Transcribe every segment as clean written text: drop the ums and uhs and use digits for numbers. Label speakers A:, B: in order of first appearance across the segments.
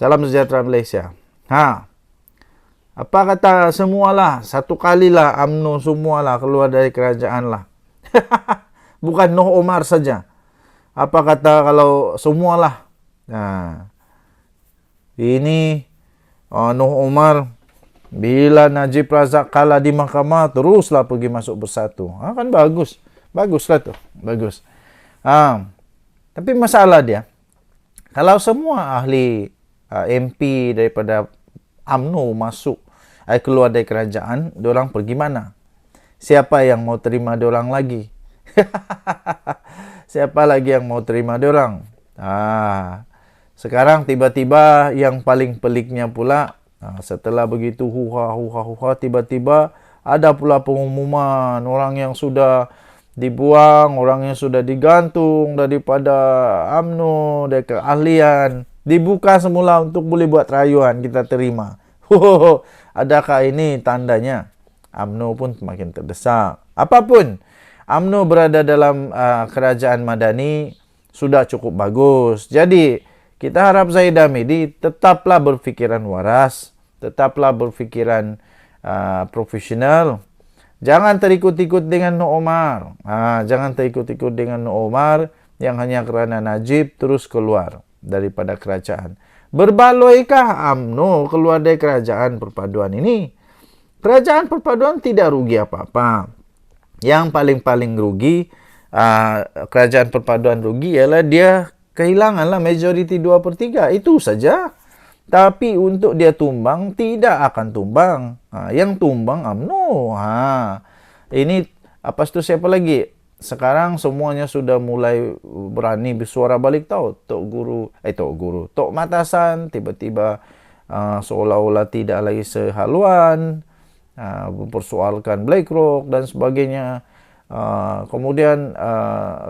A: Salam sejahtera Malaysia. Apa kata semualah, satu kalilah UMNO semualah keluar dari kerajaan lah. Bukan Noh Omar saja. Apa kata kalau semualah. Ini Noh Omar bila Najib Razak kalah di mahkamah teruslah pergi masuk bersatu. Kan bagus. Baguslah tuh. Bagus. Tapi masalah dia, kalau semua ahli MP daripada UMNO masuk keluar dari kerajaan, diorang pergi mana? Siapa yang mau terima diorang lagi? Siapa lagi yang mau terima diorang? Sekarang tiba-tiba yang paling peliknya pula, setelah begitu huha, tiba-tiba ada pula pengumuman orang yang sudah dibuang, orang yang sudah digantung daripada UMNO, dari keahlian, dibuka semula untuk boleh buat rayuan, kita terima. Adakah ini tandanya UMNO pun semakin terdesak? Apapun, UMNO berada dalam kerajaan madani sudah cukup bagus. Jadi, kita harap Zahid Hamidi tetaplah berfikiran waras, tetaplah berfikiran profesional. Jangan terikut-ikut dengan Noh Omar. Jangan terikut-ikut dengan Noh Omar yang hanya kerana Najib terus keluar daripada kerajaan. Berbaloikah UMNO keluar dari kerajaan perpaduan ini? Kerajaan perpaduan tidak rugi apa-apa. Yang paling-paling rugi, kerajaan perpaduan rugi ialah dia kehilanganlah majoriti 2/3. Itu saja. Tapi untuk dia tumbang, tidak akan tumbang. Yang tumbang UMNO. Ini apa itu siapa lagi? Sekarang semuanya sudah mulai berani bersuara balik tahu. Tok Matasan tiba-tiba seolah-olah tidak lagi sehaluan, mempersoalkan BlackRock dan sebagainya. Kemudian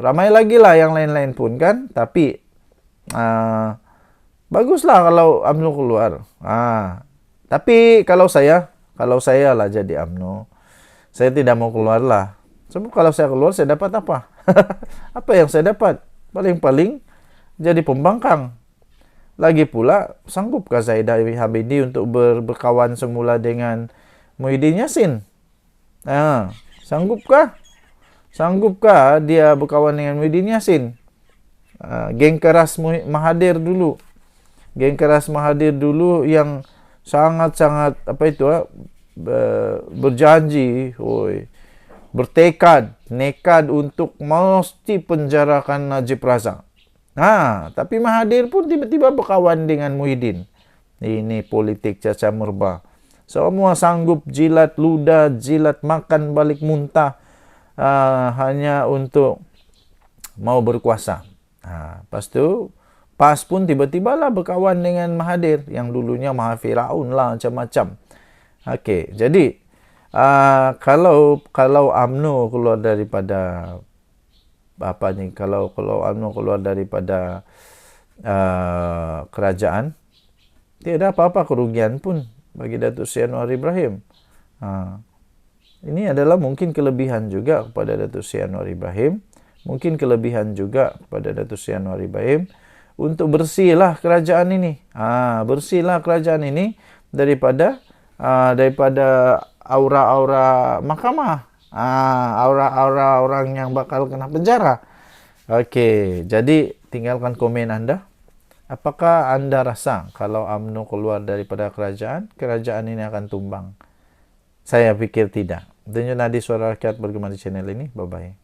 A: ramai lagi lah yang lain-lain pun kan. Tapi baguslah kalau UMNO keluar. Tapi kalau saya lah jadi UMNO, saya tidak mau keluar lah. Sebab kalau saya keluar, saya dapat apa? Apa yang saya dapat? Paling-paling jadi pembangkang. Lagi pula, sanggupkah Zahid Hamidi untuk berkawan semula dengan Muhyiddin Yassin? Sanggupkah? Sanggupkah dia berkawan dengan Muhyiddin Yassin? Geng keras Mahathir dulu. Geng keras Mahathir dulu yang sangat-sangat berjanji, bertekad, nekad untuk mesti penjarakan Najib Razak. Tapi Mahathir pun tiba-tiba berkawan dengan Muhyiddin. Ini politik caca merba. Semua sanggup jilat ludah, jilat makan balik muntah, hanya untuk mau berkuasa. Lepas tu, PAS pun tiba-tiba lah berkawan dengan Mahathir, yang dulunya Maha Firaun lah, macam-macam. Jadi kalau UMNO keluar daripada kalau UMNO keluar daripada kerajaan, tidak apa-apa kerugian pun bagi Datuk Seri Anwar Ibrahim. Ini adalah mungkin kelebihan juga kepada Datuk Seri Anwar Ibrahim, mungkin kelebihan juga kepada Datuk Seri Anwar Ibrahim untuk bersihlah kerajaan ini. Bersihlah kerajaan ini daripada aura-aura mahkamah, aura-aura orang yang bakal kena penjara. Jadi tinggalkan komen anda. Apakah anda rasa kalau UMNO keluar daripada kerajaan ini akan tumbang? Saya pikir tidak. Denyut nadi suara rakyat bergema di channel ini. Bye-bye.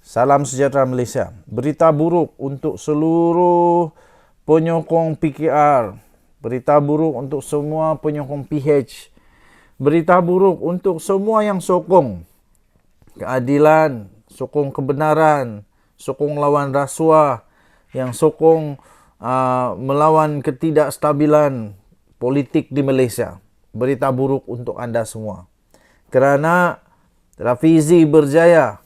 A: Salam sejahtera Malaysia. Berita buruk untuk seluruh penyokong PKR. Berita buruk untuk semua penyokong PH. Berita buruk untuk semua yang sokong keadilan, sokong kebenaran, sokong lawan rasuah, yang sokong melawan ketidakstabilan politik di Malaysia. Berita buruk untuk anda semua. Kerana Rafizi berjaya.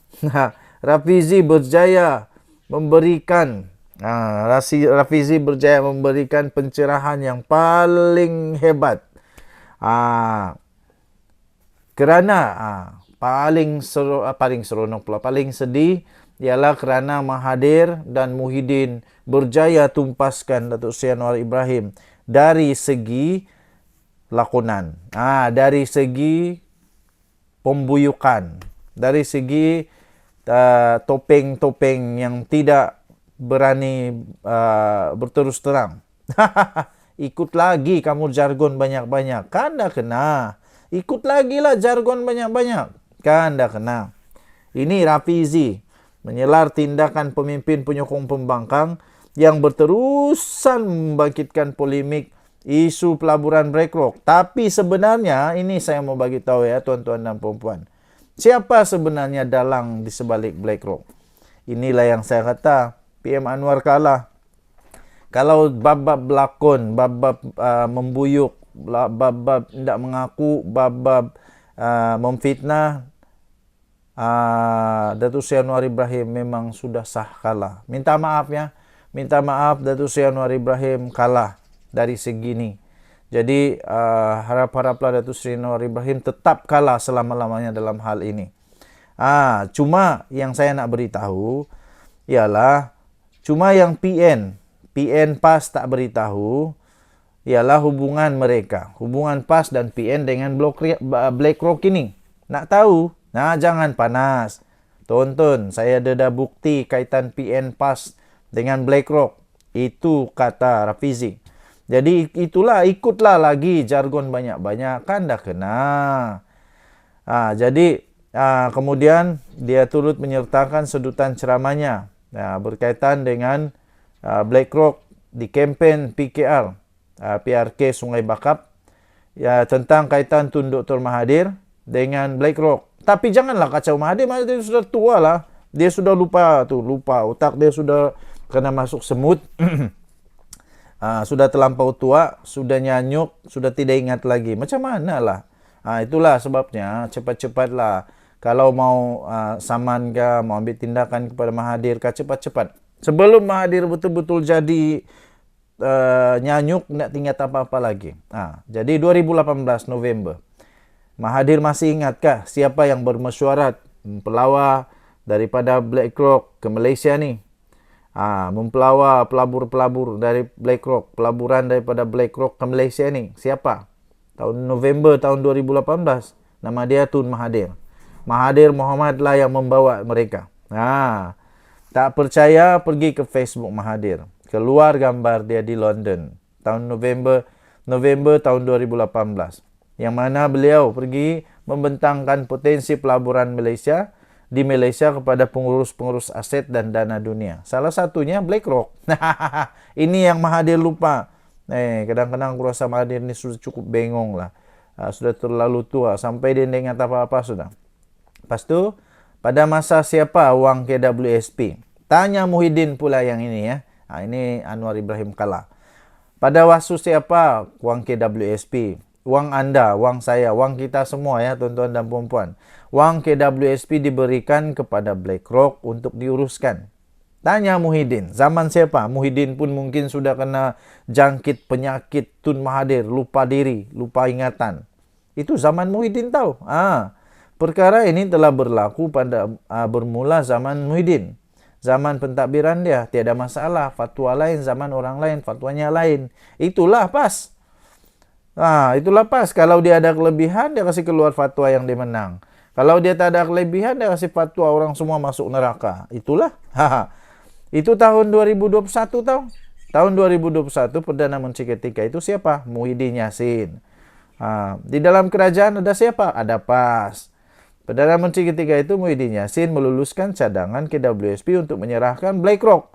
A: Rafizi berjaya memberikan pencerahan yang paling hebat. Kerana paling seronok pula, paling sedih ialah kerana Mahathir dan Muhyiddin berjaya tumpaskan Datuk Seri Anwar Ibrahim dari segi lakonan. Dari segi pembuyukan, dari segi topeng-topeng yang tidak berani berterus terang. Ikut lagi kamu jargon banyak-banyak, kan dah kena. Ikut lagi lah jargon banyak-banyak, kan dah kena. Ini Rafizi menyelar tindakan pemimpin penyokong pembangkang yang berterusan membangkitkan polemik isu pelaburan BlackRock. Tapi sebenarnya ini saya mau bagi tahu ya tuan-tuan dan puan-puan. Siapa sebenarnya dalang di sebalik BlackRock? Inilah yang saya kata, PM Anwar kalah. Kalau bab-bab berlakon, bab-bab membuyuk, bab-bab tidak mengaku, bab-bab memfitnah, Datuk Seri Anwar Ibrahim memang sudah sah kalah. Minta maaf ya. Minta maaf Datuk Seri Anwar Ibrahim kalah dari segi ini. Jadi harap-haraplah Datuk Seri Anwar Ibrahim tetap kalah selama-lamanya dalam hal ini. Cuma yang saya nak beritahu ialah cuma yang PN PAS tak beritahu ialah hubungan mereka, hubungan PAS dan PN dengan BlackRock ini. Nak tahu? Jangan panas. Tonton, saya ada bukti kaitan PN PAS dengan BlackRock. Itu kata Rafizi. Jadi itulah, ikutlah lagi jargon banyak-banyak, kan dah kena. Jadi kemudian dia turut menyertakan sedutan ceramahnya berkaitan dengan BlackRock di kempen PKR, PRK Sungai Bakap, tentang kaitan Tun Dr. Mahathir dengan BlackRock. Tapi janganlah kacau Mahathir. Mahathir sudah tua lah. Dia sudah lupa. Otak dia sudah kena masuk semut. Sudah terlampau tua, sudah nyanyuk, sudah tidak ingat lagi. Macam mana lah? Itulah sebabnya cepat-cepatlah. Kalau mau saman ke, mau ambil tindakan kepada Mahathir ke, cepat-cepat. Sebelum Mahathir betul-betul jadi nyanyuk, tidak ingat apa-apa lagi. Jadi 2018 November. Mahathir masih ingatkah siapa yang bermesyuarat pelawar daripada BlackRock ke Malaysia ni? Mempelawar pelabur-pelabur dari BlackRock, pelaburan daripada BlackRock ke Malaysia ni. Siapa? November tahun 2018. Nama dia Tun Mahathir. Mahathir Mohamad lah yang membawa mereka. Tak percaya, pergi ke Facebook Mahathir. Keluar gambar dia di London tahun November tahun 2018. Yang mana beliau pergi membentangkan potensi pelaburan Malaysia di Malaysia kepada pengurus-pengurus aset dan dana dunia. Salah satunya BlackRock. Ini yang Mahathir lupa. Kadang-kadang aku rasa Mahathir ini sudah cukup bengong lah. Sudah terlalu tua. Sampai dia ingat apa-apa sudah. Lepas tu, pada masa siapa wang KWSP? Tanya Muhyiddin pula yang ini ya. Ini Anwar Ibrahim kalah. Pada waktu siapa wang KWSP? Wang anda, wang saya, wang kita semua ya tuan-tuan dan puan-puan. Wang KWSP diberikan kepada BlackRock untuk diuruskan. Tanya Muhyiddin, zaman siapa? Muhyiddin pun mungkin sudah kena jangkit penyakit Tun Mahathir, lupa diri, lupa ingatan. Itu zaman Muhyiddin tahu. Perkara ini telah berlaku pada bermula zaman Muhyiddin. Zaman pentadbiran dia, tiada masalah. Fatwa lain, zaman orang lain, fatwanya lain. Itulah PAS. Itulah PAS. Kalau dia ada kelebihan, dia kasih keluar fatwa yang dia menang. Kalau dia tak ada kelebihan, dia kasih fatwa orang semua masuk neraka. Itulah. Itu tahun 2021 tahu. Tahun 2021 Perdana Menteri ketika itu siapa? Muhyiddin Yassin. Di dalam kerajaan ada siapa? Ada PAS. Perdana Menteri ketika itu Muhyiddin Yassin meluluskan cadangan KWSP untuk menyerahkan BlackRock.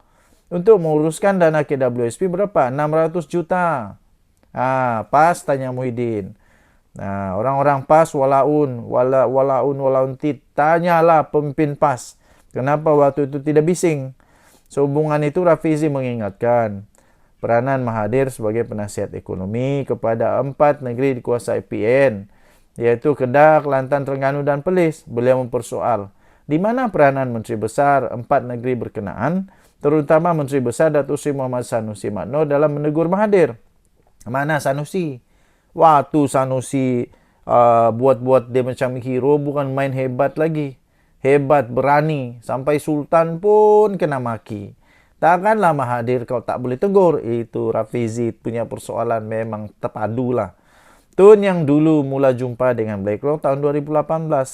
A: Untuk menguruskan dana KWSP berapa? 600 juta. PAS tanya Muhyiddin. Orang-orang PAS walaun tit. Tanyalah pemimpin PAS. Kenapa waktu itu tidak bising? Sehubungan itu Rafizi mengingatkan peranan Mahathir sebagai penasihat ekonomi kepada 4 negeri dikuasai PN, yaitu Kedah, Kelantan, Terengganu dan Perlis. Beliau mempersoal di mana peranan Menteri Besar 4 negeri berkenaan, terutama Menteri Besar Datuk Seri Muhammad Sanusi Makno dalam menegur Mahathir. Mana Sanusi? Waktu Sanusi buat-buat dia macam hero, bukan main hebat lagi. Hebat, berani. Sampai Sultan pun kena maki. Takkanlah Mahathir kau tak boleh tegur. Itu Rafizi punya persoalan memang terpadu lah. Tun yang dulu mula jumpa dengan BlackRock tahun 2018.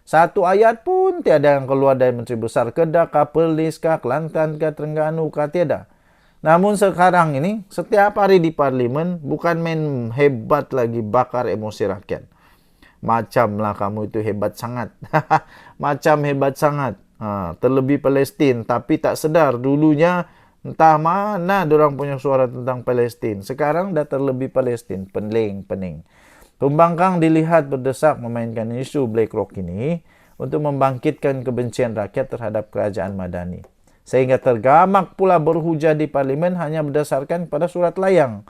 A: Satu ayat pun tiada yang keluar dari Menteri Besar Kedah, Perlis, Kelantan, Terengganu, tiada. Namun sekarang ini, setiap hari di Parlimen, bukan main hebat lagi bakar emosi rakyat. Macamlah kamu itu hebat sangat. Macam hebat sangat. Terlebih Palestin, tapi tak sedar dulunya entah mana dorang punya suara tentang Palestin. Sekarang dah terlebih Palestin, pening. Pembangkang dilihat berdesak memainkan isu BlackRock ini untuk membangkitkan kebencian rakyat terhadap kerajaan Madani. Sehingga tergamak pula berhujah di Parlimen hanya berdasarkan pada surat layang.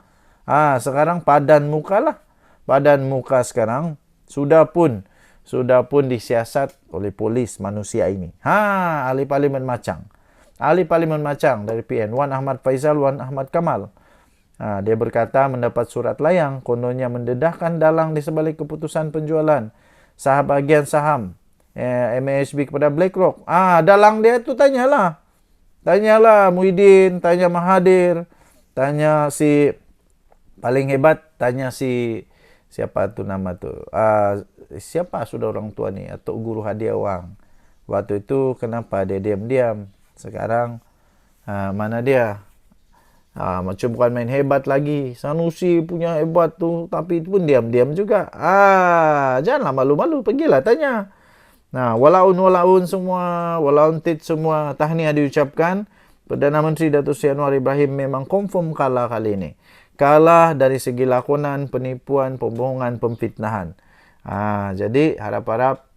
A: Sekarang padan muka lah. Padan muka sekarang sudah pun disiasat oleh polis manusia ini. Ahli Parlimen Macang. Ahli Parlimen Macang dari PN, Wan Ahmad Faizal, Wan Ahmad Kamal. Dia berkata mendapat surat layang, kononnya mendedahkan dalang di sebalik keputusan penjualan bagian saham MASB kepada BlackRock. Dalang dia tu tanyalah Muhyiddin, tanya Mahathir, tanya si paling hebat, tanya si siapa tu nama tu? Siapa sudah orang tua ni? Atau Guru Hadiah Wang. Waktu itu kenapa dia diam-diam? Sekarang mana dia? Macam bukan main hebat lagi. Sanusi punya hebat tu, tapi itu pun diam-diam juga. Janganlah malu-malu, pergilah tanya. Walaun semua, walaun tit semua tahniah diucapkan. Perdana Menteri Datuk Seri Anwar Ibrahim memang confirm kalah kali ini. Kalah dari segi lakonan, penipuan, pembohongan, pemfitnahan. Jadi harap-harap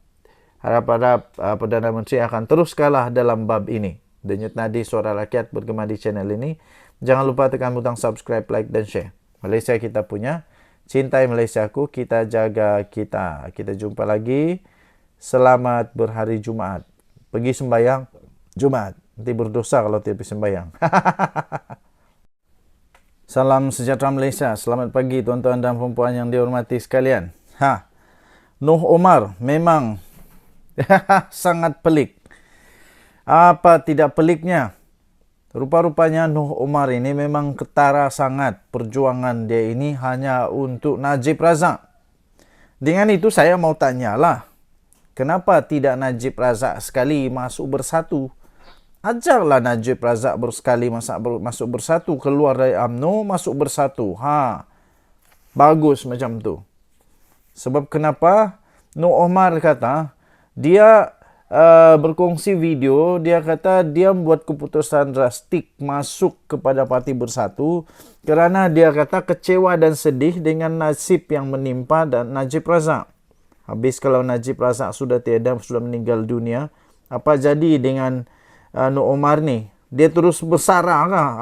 A: Perdana Menteri akan terus kalah dalam bab ini. Denyut nadi suara rakyat bergema di channel ini. Jangan lupa tekan butang subscribe, like dan share. Malaysia kita punya. Cintai Malaysiaku, kita jaga kita. Kita jumpa lagi. Selamat berhari Jumaat. Pergi sembahyang Jumaat. Nanti berdosa kalau tidak pergi sembahyang. Salam sejahtera Malaysia. Selamat pagi tuan-tuan dan puan-puan yang dihormati sekalian. Noh Omar memang sangat pelik. Apa tidak peliknya? Rupa-rupanya Noh Omar ini memang ketara sangat. Perjuangan dia ini hanya untuk Najib Razak. Dengan itu saya mau tanyalah, kenapa tidak Najib Razak sekali masuk bersatu? Ajarlah Najib Razak bersekali masuk bersatu, keluar dari UMNO, masuk bersatu. Bagus macam tu. Sebab kenapa? Noh Omar kata, dia berkongsi video, dia kata dia membuat keputusan drastik masuk kepada Parti Bersatu kerana dia kata kecewa dan sedih dengan nasib yang menimpa dan Najib Razak. Habis kalau Najib Razak sudah tiada, sudah meninggal dunia, apa jadi dengan Noh Omar ni? Dia terus bersara kah?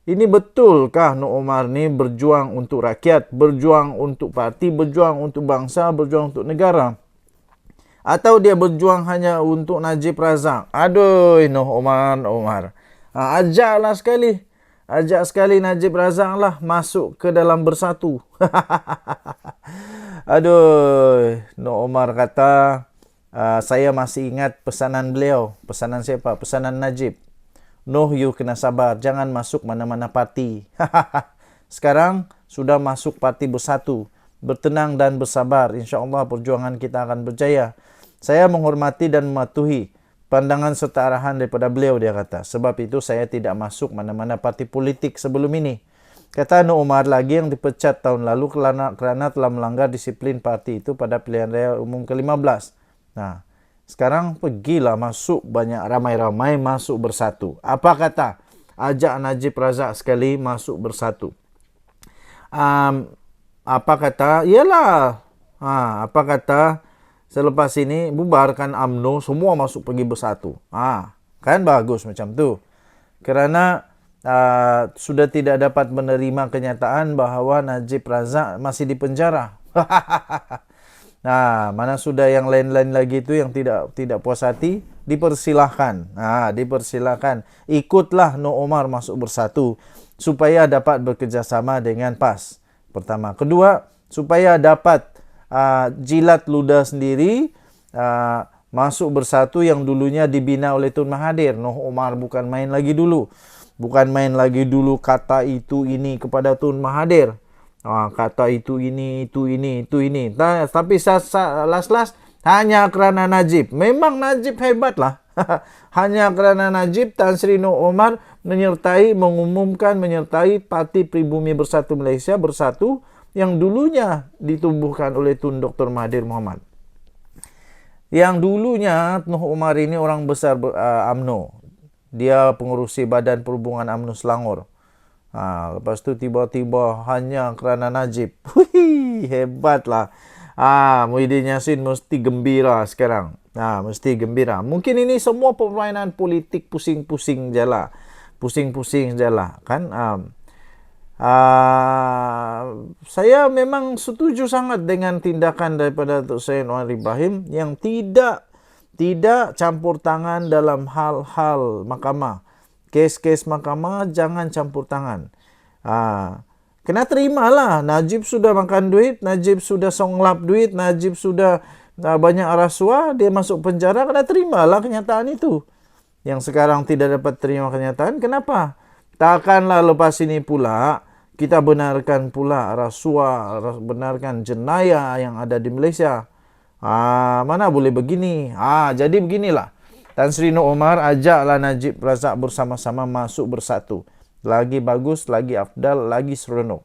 A: Ini betulkah Noh Omar ni berjuang untuk rakyat, berjuang untuk parti, berjuang untuk bangsa, berjuang untuk negara? Atau dia berjuang hanya untuk Najib Razak? Noh Omar. Ajaklah sekali. Ajak sekali Najib Razak lah masuk ke dalam bersatu. Noh Omar kata, saya masih ingat pesanan beliau. Pesanan siapa? Pesanan Najib. Noh, you kena sabar. Jangan masuk mana-mana parti. Sekarang sudah masuk Parti Bersatu. Bertenang dan bersabar. InsyaAllah perjuangan kita akan berjaya. Saya menghormati dan mematuhi pandangan serta arahan daripada beliau, dia kata. Sebab itu saya tidak masuk mana-mana parti politik sebelum ini. Kata Noh Omar lagi yang dipecat tahun lalu kerana telah melanggar disiplin parti itu pada pilihan raya umum ke-15. Sekarang pergilah masuk banyak ramai-ramai masuk bersatu. Apa kata? Ajak Najib Razak sekali masuk bersatu. Apa kata? Iyalah. Apa kata? Selepas ini bubarkan UMNO, semua masuk pergi bersatu. Kan bagus macam tu. Kerana sudah tidak dapat menerima kenyataan bahawa Najib Razak masih di penjara. Mana sudah yang lain-lain lagi tu yang tidak puas hati, dipersilahkan. Dipersilahkan. Ikutlah Noh Omar masuk bersatu supaya dapat bekerjasama dengan PAS. Pertama. Kedua, supaya dapat jilat ludah sendiri, masuk bersatu yang dulunya dibina oleh Tun Mahathir. Noh Omar bukan main lagi dulu. Bukan main lagi dulu kata itu ini kepada Tun Mahathir. Kata itu ini. Tapi last hanya kerana Najib. Memang Najib hebat lah. Hanya kerana Najib, Tan Sri Noh Omar mengumumkan menyertai Parti Pribumi Bersatu Malaysia Bersatu yang dulunya ditumbuhkan oleh Tun Dr. Mahathir Mohamad. Yang dulunya Noh Omar ini orang besar UMNO. Dia pengurusi Badan Perhubungan UMNO Selangor. Lepas tu tiba-tiba hanya kerana Najib. Hebatlah. Muhyiddin Yassin mesti gembira sekarang. Mesti gembira. Mungkin ini semua permainan politik pusing-pusing je lah. Kan? Saya memang setuju sangat dengan tindakan daripada Datuk Seri Anwar Ibrahim yang tidak campur tangan dalam hal-hal mahkamah. Kes-kes mahkamah jangan campur tangan. Kena terimalah. Najib sudah makan duit, Najib sudah songlap duit, Najib sudah banyak rasuah, dia masuk penjara, kena terimalah kenyataan itu. Yang sekarang tidak dapat terima kenyataan, kenapa? Takkanlah lepas ini pula kita benarkan pula rasuah, benarkan jenayah yang ada di Malaysia. Mana boleh begini. Jadi beginilah. Tan Sri Noh Omar ajaklah Najib Razak bersama-sama masuk bersatu. Lagi bagus, lagi afdal, lagi seronok.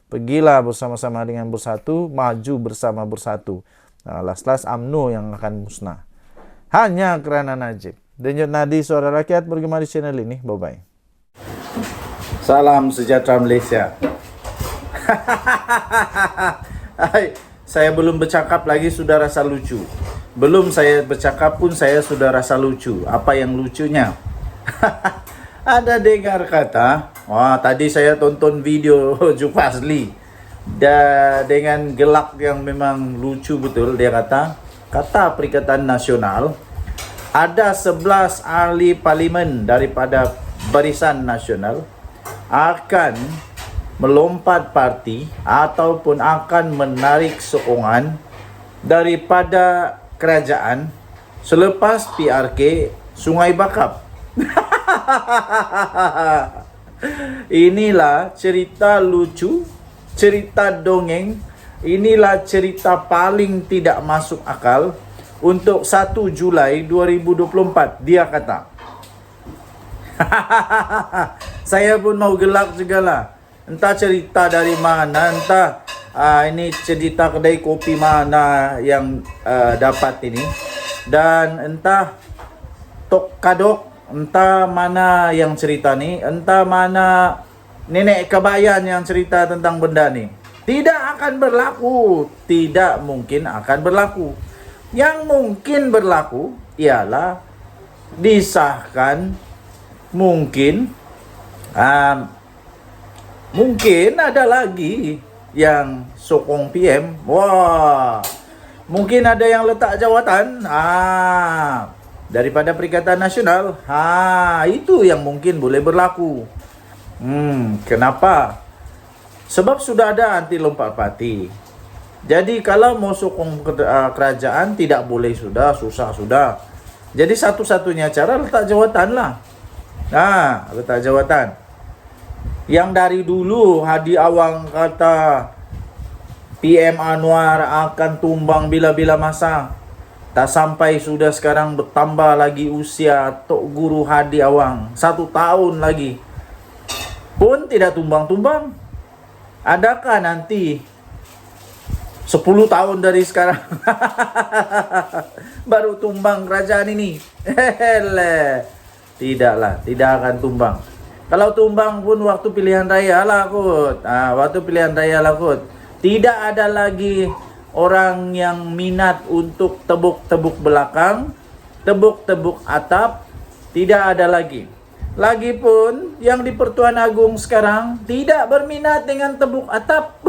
A: Pergilah bersama-sama dengan bersatu, maju bersama bersatu. Last UMNO yang akan musnah. Hanya kerana Najib. Denyut nadi suara rakyat bergema di channel ini. Bye-bye. Salam sejahtera Malaysia. Saya belum bercakap lagi sudah rasa lucu. Belum saya bercakap pun saya sudah rasa lucu. Apa yang lucunya? Ada dengar kata, tadi saya tonton video Jufazli. Dengan gelak yang memang lucu betul. Dia kata Perikatan Nasional, ada 11 ahli parlimen daripada Barisan Nasional akan melompat parti ataupun akan menarik sokongan daripada kerajaan selepas PRK Sungai Bakap. Inilah cerita lucu, cerita dongeng, inilah cerita paling tidak masuk akal untuk 1 Julai 2024, dia kata. Saya pun mau gelak juga lah. Entah cerita dari mana, entah ini cerita kedai kopi mana yang dapat ini. Dan entah Tok Kadok, entah mana yang cerita ni, entah mana nenek Kabayan yang cerita tentang benda ni. Tidak akan berlaku, tidak mungkin akan berlaku. Yang mungkin berlaku ialah disahkan. Mungkin ada lagi yang sokong PM. Mungkin ada yang letak jawatan daripada Perikatan Nasional. Itu yang mungkin boleh berlaku. Kenapa? Sebab sudah ada anti lompat parti. Jadi kalau mau sokong kerajaan tidak boleh, susah sudah. Jadi satu-satunya cara letak jawatan lah. Letak jawatan. Yang dari dulu Hadi Awang kata PM Anwar akan tumbang bila-bila masa. Tak sampai sudah sekarang bertambah lagi usia Tok Guru Hadi Awang. 1 tahun lagi pun tidak tumbang-tumbang. Adakah nanti 10 tahun dari sekarang baru tumbang kerajaan ini? Tidaklah, tidak akan tumbang. Kalau tumbang pun waktu pilihan raya lah kot. Waktu pilihan raya lah kot. Tidak ada lagi orang yang minat untuk tebuk-tebuk belakang, tebuk-tebuk atap. Tidak ada lagi. Lagipun yang di Pertuan Agong sekarang tidak berminat dengan tebuk atap.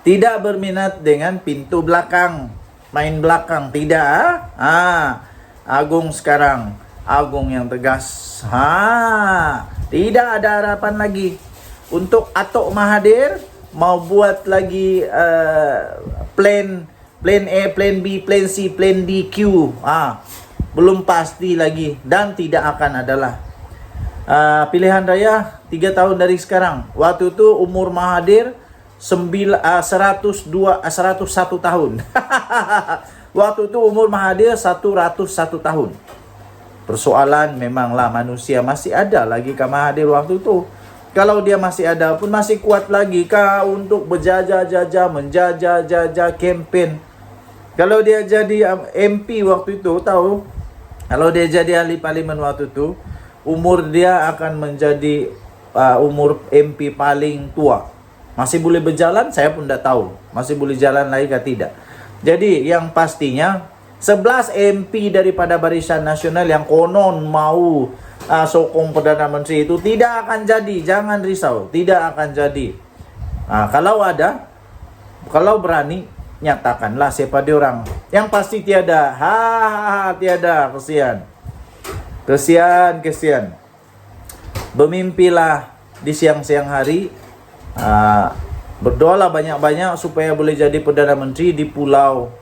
A: Tidak berminat dengan pintu belakang, main belakang, tidak. Agong sekarang, Agong yang tegas. Tidak ada harapan lagi untuk Atok Mahathir mau buat lagi plan A, plan B, plan C, plan D, Q. Belum pasti lagi dan tidak akan adalah. Pilihan raya 3 tahun dari sekarang. Waktu itu umur Mahathir 101 tahun. Waktu itu umur Mahathir 101 tahun. Persoalan memanglah manusia masih ada lagi kah Mahathir waktu itu? Kalau dia masih ada pun masih kuat lagi kah untuk berjajah-jajah, menjajah-jajah campaign? Kalau dia jadi MP waktu itu, tahu? Kalau dia jadi ahli parlimen waktu itu, umur dia akan menjadi umur MP paling tua. Masih boleh berjalan? Saya pun tidak tahu. Masih boleh jalan lagi kah tidak? Jadi yang pastinya 11 MP daripada Barisan Nasional yang konon mau sokong Perdana Menteri itu tidak akan jadi. Jangan risau, tidak akan jadi. Kalau ada, kalau berani, nyatakanlah siapa dia orang. Yang pasti tiada. Tiada. Kesian. Bermimpilah di siang-siang hari. Berdoalah banyak-banyak supaya boleh jadi Perdana Menteri di pulau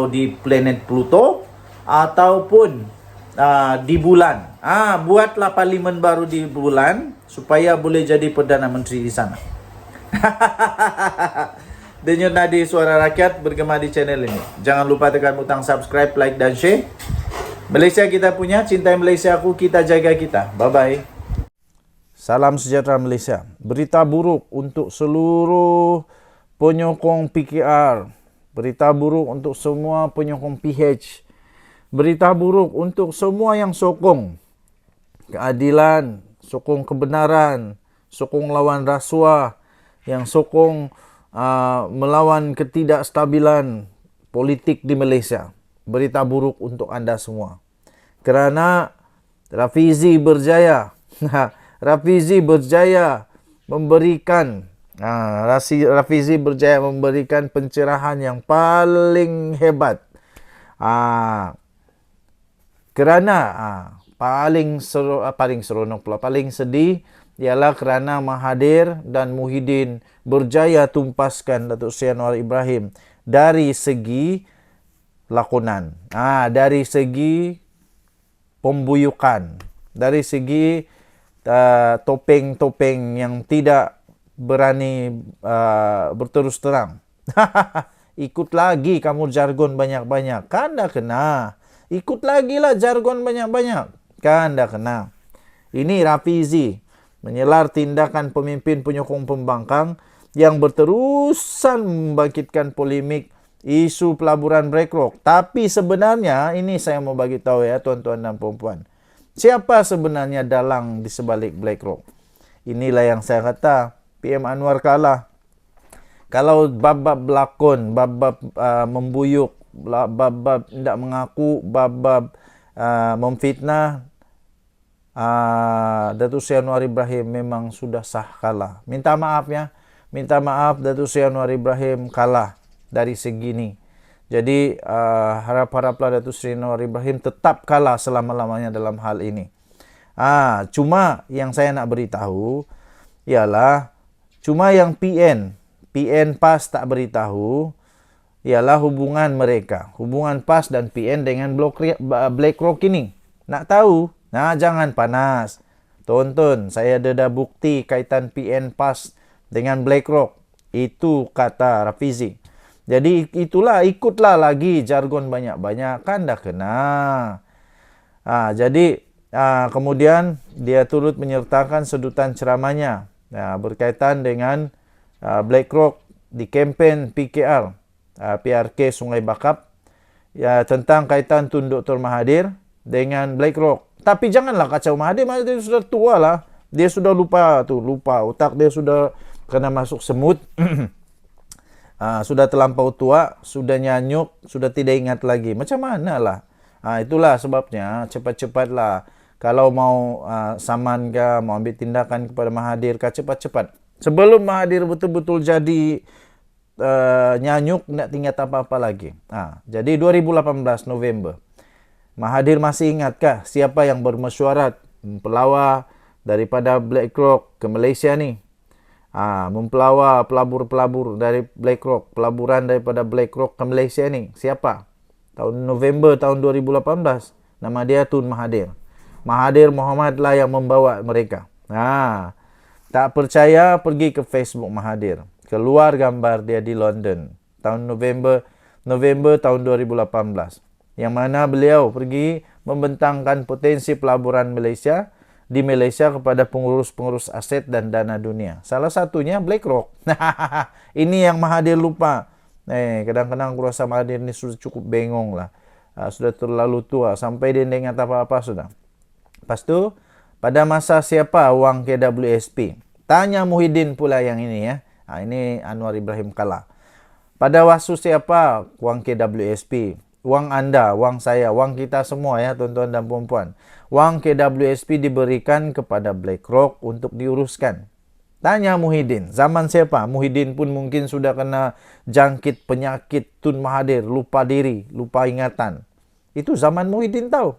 A: di planet Pluto ataupun di bulan. Buatlah parlimen baru di bulan supaya boleh jadi Perdana Menteri di sana. Denyut nadi suara rakyat bergema di channel ini. Jangan lupa tekan butang subscribe, like dan share. Malaysia kita punya, cintai Malaysia aku, kita jaga kita. Bye-bye. Salam sejahtera Malaysia. Berita buruk untuk seluruh penyokong PKR. Berita buruk untuk semua penyokong PH. Berita buruk untuk semua yang sokong keadilan, sokong kebenaran, sokong lawan rasuah, yang sokong melawan ketidakstabilan politik di Malaysia. Berita buruk untuk anda semua. Kerana Rafizi berjaya. Rafizi berjaya memberikan pencerahan yang paling hebat. Kerana paling seronok pula, paling sedih ialah kerana Mahathir dan Muhyiddin berjaya tumpaskan Datuk Seri Anwar Ibrahim dari segi lakonan, dari segi pembuyukan, dari segi topeng-topeng yang tidak berani berterus terang. Ikut lagi kamu jargon banyak-banyak, kan dah kena. Ikut lagi lah jargon banyak-banyak, kan dah kena. Ini Rafizi menyelar tindakan pemimpin penyokong pembangkang yang berterusan membangkitkan polemik isu pelaburan Black Rock. Tapi sebenarnya ini saya mau bagi tahu ya tuan-tuan dan puan-puan. Siapa sebenarnya dalang di sebalik Black Rock? Inilah yang saya kata, PM Anwar kalah. Kalau bab-bab berlakon, bab-bab membuyuk, bab-bab tidak mengaku, bab-bab memfitnah, Datuk Seri Anwar Ibrahim memang sudah sah kalah. Minta maaf ya. Minta maaf Datuk Seri Anwar Ibrahim kalah dari segi ini. Jadi harap-haraplah Datuk Seri Anwar Ibrahim tetap kalah selama-lamanya dalam hal ini. Cuma yang saya nak beritahu ialah cuma yang PN PAS tak beritahu ialah hubungan mereka, hubungan PAS dan PN dengan Black Rock ini. Nak tahu? Jangan panas. Tonton, saya ada bukti kaitan PN PAS dengan Black Rock. Itu kata Rafizi. Jadi itulah, ikutlah lagi jargon banyak-banyak, kan dah kena. Jadi kemudian dia turut menyertakan sedutan ceramahnya berkaitan dengan Black Rock di kempen PKR, PRK Sungai Bakap, tentang kaitan Tun Dr. Mahathir dengan Black Rock. Tapi janganlah kacau Mahathir. Mahathir sudah tua lah. Dia sudah lupa. Otak dia sudah kena masuk semut. Sudah terlampau tua, sudah nyanyuk, sudah tidak ingat lagi. Macam mana lah? Itulah sebabnya cepat-cepatlah. Kalau mau saman ke, mau ambil tindakan kepada Mahathir ke, cepat-cepat. Sebelum Mahathir betul-betul jadi nyanyuk, tidak ingat apa-apa lagi. Jadi 2018 November. Mahathir masih ingatkah siapa yang bermesyuarat pelawar daripada Black Rock ke Malaysia ni? Mempelawa pelabur-pelabur dari BlackRock, pelaburan daripada BlackRock ke Malaysia ni. Siapa? Tahun November tahun 2018. Nama dia Tun Mahathir. Mahathir Mohamad lah yang membawa mereka. Tak percaya, pergi ke Facebook Mahathir. Keluar gambar dia di London tahun November tahun 2018. Yang mana beliau pergi membentangkan potensi pelaburan Malaysia di Malaysia kepada pengurus-pengurus aset dan dana dunia. Salah satunya BlackRock. Ini yang Mahathir lupa. Kadang-kadang aku rasa Mahathir ni sudah cukup bengong lah. Sudah terlalu tua. Sampai dia ingat apa-apa sudah. Lepas tu, pada masa siapa wang KWSP? Tanya Muhyiddin pula yang ini ya. Ini Anwar Ibrahim kalah. Pada waktu siapa wang KWSP? Wang anda, wang saya, wang kita semua ya tuan-tuan dan puan-puan. Wang KWSP diberikan kepada BlackRock untuk diuruskan. Tanya Muhyiddin, zaman siapa? Muhyiddin pun mungkin sudah kena jangkit penyakit Tun Mahathir, lupa diri, lupa ingatan. Itu zaman Muhyiddin tahu.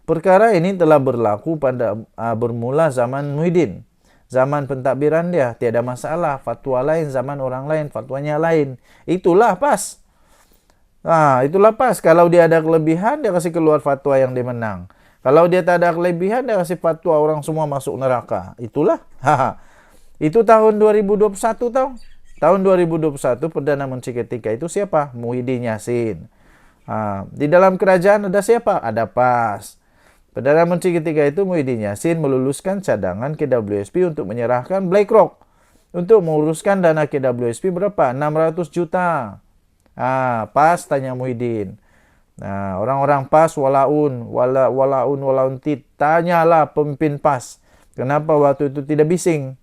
A: Perkara ini telah berlaku pada bermula zaman Muhyiddin. Zaman pentadbiran dia tiada masalah, fatwa lain, zaman orang lain, fatwanya lain. Itulah pas. Itulah pas. Kalau dia ada kelebihan, dia kasih keluar fatwa yang dia menang. Kalau dia tak ada kelebihan, dia kasih fatwa orang semua masuk neraka. Itulah. Itu tahun 2021 tahu. Tahun 2021 Perdana Menteri ketika itu siapa? Muhyiddin Yassin. Di dalam kerajaan ada siapa? Ada PAS. Perdana Menteri ketika itu Muhyiddin Yassin meluluskan cadangan KWSP untuk menyerahkan BlackRock. Untuk menguruskan dana KWSP berapa? 600 juta. PAS tanya Muhyiddin. Orang-orang PAS walaun tanyalah pemimpin PAS. Kenapa waktu itu tidak bising?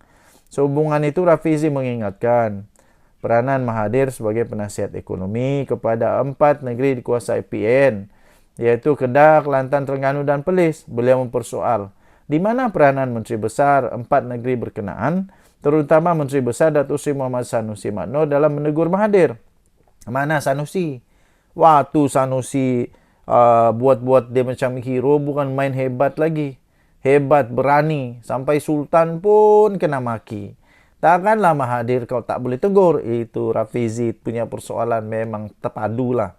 A: Sehubungan itu Rafizi mengingatkan peranan Mahathir sebagai penasihat ekonomi kepada 4 negeri dikuasai PN, yaitu Kedah, Kelantan, Terengganu dan Perlis. Beliau mempersoal di mana peranan Menteri Besar 4 negeri berkenaan, terutama Menteri Besar Datuk Seri Muhammad Sanusi Makno dalam menegur Mahathir. Mana Sanusi? Waktu Sanusi buat-buat dia macam hero, bukan main hebat lagi. Hebat, berani. Sampai Sultan pun kena maki. Takkanlah Mahathir kau tak boleh tegur. Itu Rafizi punya persoalan memang terpadulah.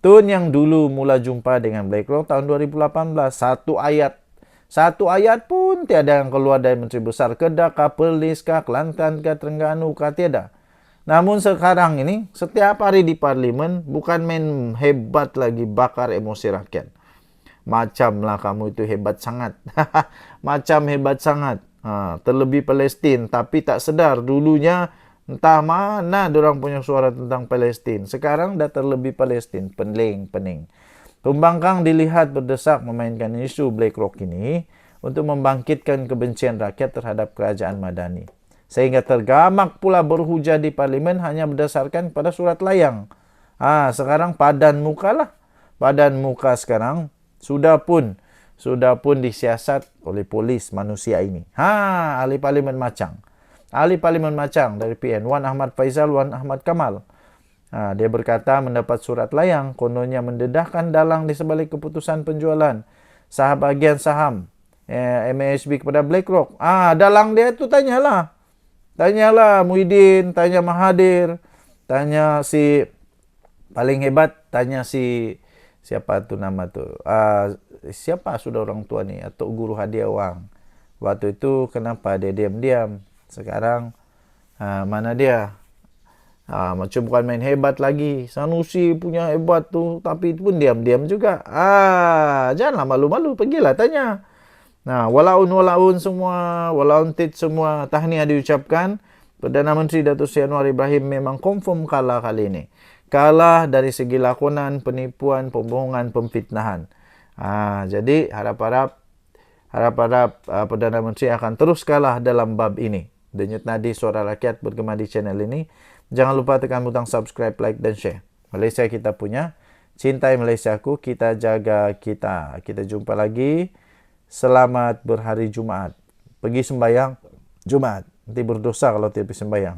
A: Tun yang dulu mula jumpa dengan BlackRock tahun 2018. Satu ayat pun tiada yang keluar dari Menteri Besar Kedah, Perlis, Kelantan, Terengganu, tiada. Namun sekarang ini, setiap hari di parlimen, bukan main hebat lagi bakar emosi rakyat. Macamlah kamu itu hebat sangat. Macam hebat sangat. Terlebih Palestin. Tapi tak sedar dulunya entah mana diorang punya suara tentang Palestin. Sekarang dah terlebih Palestin. Pening. Pembangkang dilihat berdesak memainkan isu BlackRock ini untuk membangkitkan kebencian rakyat terhadap kerajaan Madani. Sehingga tergamak pula berhujah di parlimen hanya berdasarkan pada surat layang. Sekarang padan muka lah. Padan muka sekarang sudah pun disiasat oleh polis manusia ini. Ahli parlimen macang. Ahli parlimen macang dari PN, Wan Ahmad Faizal, Wan Ahmad Kamal. Dia berkata mendapat surat layang, kononnya mendedahkan dalang di sebalik keputusan penjualan bagian saham MAHB kepada BlackRock. Dalang dia itu tanyalah Muhyiddin, tanya Mahathir, tanya si paling hebat, tanya si siapa tu nama tu? Siapa sudah orang tua ni atau guru hadiah wang. Waktu itu kenapa dia diam-diam? Sekarang mana dia? Macam bukan main hebat lagi. Sanusi punya hebat tu, tapi itu pun diam-diam juga. Janganlah malu-malu, pergilah tanya. Walaun semua, walaun tit semua, tahniah diucapkan. Perdana Menteri Datuk Seri Anwar Ibrahim memang confirm kalah kali ini. Kalah dari segi lakonan, penipuan, pembohongan, pemfitnahan. Jadi harap-harap Perdana Menteri akan terus kalah dalam bab ini. Denyut nadi suara rakyat bergema di channel ini. Jangan lupa tekan butang subscribe, like dan share. Malaysia kita punya. Cintai Malaysiaku, kita jaga kita. Kita jumpa lagi. Selamat berhari Jumaat. Pergi sembahyang Jumaat. Nanti berdosa kalau tidak pergi sembahyang.